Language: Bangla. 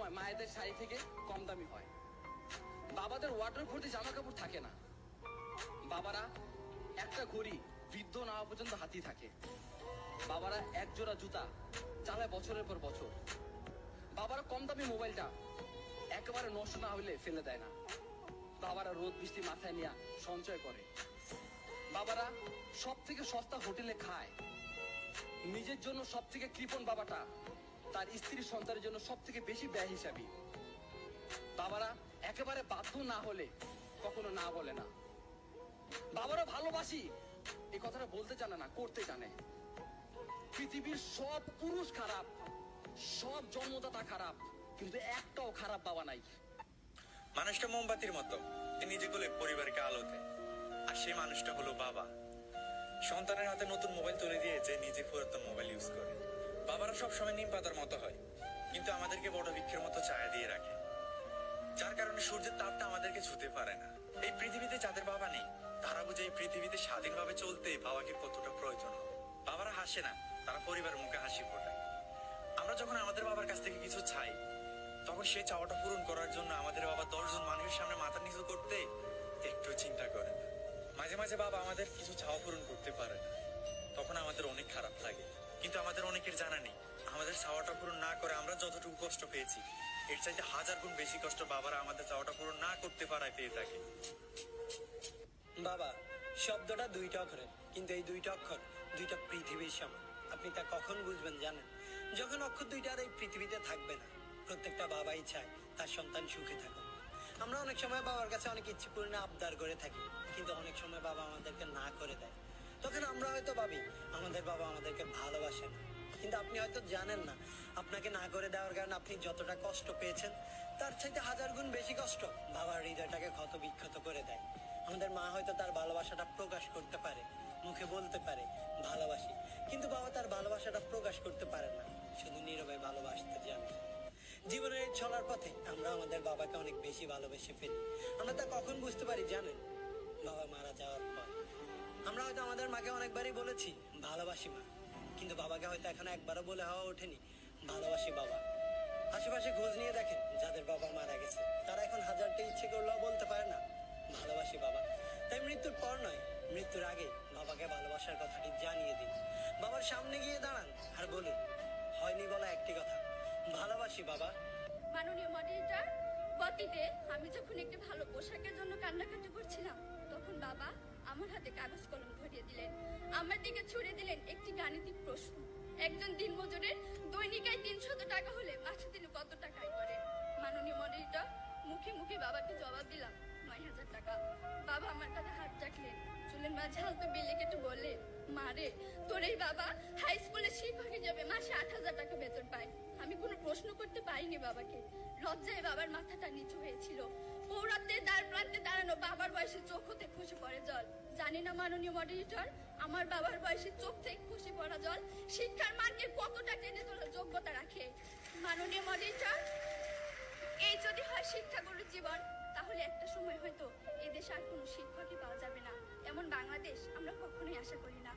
সময় মায়েদের শাড়ি থেকে কম দামি হয়। বাবাদের ওয়ার্ডরোব ভর্তি জামা কাপড় থাকে না। বাবারা একটা ঘড়ি বৃদ্ধ না হওয়া পর্যন্ত হাতি থাকে। বাবারা এক জোড়া জুতা চালায় বছরের পর বছর। বাবারা কম দামি মোবাইলটা একেবারে নষ্ট না হলে ফেলে দেয় না। বাবারা রোদ বৃষ্টি মাথায় নিয়ে সঞ্চয় করে। বাবারা সব থেকে সস্তা হোটেলে খায়। নিজের জন্য সব থেকে কৃপণ বাবাটা তার স্ত্রী সন্তানের জন্য সব থেকে বেশি ব্যয় হিসাবী। বাবারা একেবারে বাধ্য না হলে কখনো না বলে না। বাবারা ভালোবাসি এই কথাটা বলতে জানে না, করতে জানে। পৃথিবীর সব পুরুষ খারাপ, সব জন্মদাতা খারাপ, কিন্তু একটাও খারাপ বাবা নাই। মানুষটা মোমবাতির মতো, নিজে গুলে পরিবারকে আলো দেয়, আর সেই মানুষটা হলো বাবা। সন্তানের হাতে নতুন মোবাইল তুলে দিয়ে যে নিজে পুরাতন মোবাইল ইউজ করে। বাবারা সবসময় নিম পাতার মতো হয়, কিন্তু আমাদেরকে বড় বৃক্ষের মতো ছায়া দিয়ে রাখে, যার কারণে সূর্যের তাপটা আমাদেরকে ছুতে পারে না। এই পৃথিবীতে যাদের বাবা নেই তারা বুঝে এই পৃথিবীতে স্বাধীনভাবে চলতে বাবাকে কতটা প্রয়োজন। বাবারা হাসে না, তারা পরিবারের মুখে হাসি ফোটায়। আমরা যখন আমাদের বাবার কাছ থেকে কিছু চাই, তখন সেই চাওয়াটা পূরণ করার জন্য আমাদের বাবা 10 জন মানুষের সামনে মাথা নিচু করতে একটু চিন্তা করে না। মাঝে মাঝে বাবা আমাদের কিছু চাওয়া পূরণ করতে পারে না, তখন আমাদের অনেক খারাপ লাগে। কিন্তু আমাদের অনেকের জানা নেই, আমাদের চাওয়াটা পূরণ না করে আমরা যতটুকু কষ্ট পেয়েছি, এর চাইতে 1000 গুণ বেশি কষ্ট বাবারা আমাদের চাওয়াটা পূরণ না করতে পারায় পেয়ে থাকে। বাবা শব্দটা দুইটা অক্ষরের, কিন্তু এই দুইটা অক্ষর দুইটা পৃথিবীর সমান। আপনি তা কখন বুঝবেন জানেন? যখন অক্ষর দুইটা আর এই পৃথিবীতে থাকবে না। প্রত্যেকটা বাবাই চায় তার সন্তান সুখে থাকুক। আমরা অনেক সময় বাবার কাছে অনেক ইচ্ছে পূর্ণ আবদার করে থাকি, কিন্তু অনেক সময় বাবা আমাদেরকে না করে দেয়। তখন আমরা হয়তো ভাবি আমাদের বাবা আমাদেরকে ভালোবাসে না, কিন্তু আপনি হয়তো জানেন না আপনাকে না করে দেওয়ার কারণে আপনি যতটা কষ্ট পেয়েছেন তার চাইতে 1000 গুণ বেশি কষ্ট বাবার হৃদয়টাকে ক্ষত বিক্ষত করে দেয়। আমাদের মা হয়তো তার ভালোবাসাটা প্রকাশ করতে পারে, মুখে বলতে পারে ভালোবাসি, কিন্তু বাবা তার ভালোবাসাটা প্রকাশ করতে পারে না, শুধু নীরবে ভালোবাসতে জানে। জীবনের এই চলার পথে আমরা আমাদের বাবাকে অনেক বেশি ভালোবেসে ফেলি। আমরা তা কখন বুঝতে পারি জানেন? বাবা মারা যাওয়ার পর। আমরা হয়তো আমাদের মাকে অনেকবারই বলেছি ভালোবাসি মা, কিন্তু বাবাকে হয়তো এখনো একবারও বলে হওয়া ওঠেনি ভালোবাসি বাবা। আশেপাশে খোঁজ নিয়ে দেখেন যাদের বাবা মারা গেছে, তারা এখন হাজারটা ইচ্ছে করলেও বলতে পারে না ভালোবাসি বাবা। তাই মৃত্যুর পর নয়, মৃত্যুর আগে বাবাকে ভালোবাসার কথাটি জানিয়ে দিন। বাবার সামনে গিয়ে দাঁড়ান আর বলুন হয়নি বলা একটি কথা, ভালোবাসি বাবা। মাননীয় মডারেটর, গতিতে আমি যখন একটি ভালো পোশাকের জন্য কান্নাকাটি করছিলাম, তখন বাবা আমার হাতে কাগজ কলম ধরিয়ে দিলেন, আমার দিকে ছুড়ে দিলেন একটি গাণিতিক প্রশ্ন। একজন দিনমজুরের দৈনিক আয় 300 টাকা হলে মাসে তিনি কত টাকা আয় করেন? মাননীয় মডারেটর, মুখে মুখে বাবাকে জবাব দিলাম 9000 টাকা। বাবা আমার কাছে হাত রাখলেন, চুলের মাঝে হালকা বিলে কেটে বললেন, মারে তোর এই বাবা হাই স্কুলে শিক্ষক হিসেবে মাসে 8000 টাকা বেতন পায়। আমি কোনো প্রশ্ন করতে পারিনি বাবাকে, লজ্জায় বাবার মাথাটা নিচু হয়েছিল। পৌরাত্বের দ্বার প্রান্তে দাঁড়ানো বাবার বয়সে চোখ হতে খসে পড়ে জল। জানি না মাননীয় মডারেটর, আমার বাবার বয়সে চোখ থেকে খসে পড়া জল শিক্ষার মানকে কতটা টেনে তোলার যোগ্যতা রাখে। মাননীয় মডারেটর, এই যদি হয় শিক্ষাগুরুর জীবন, তাহলে একটা সময় হয়তো এদেশে আর কোনো শিক্ষকই পাওয়া যাবে না। এমন বাংলাদেশ আমরা কখনোই আশা করি না।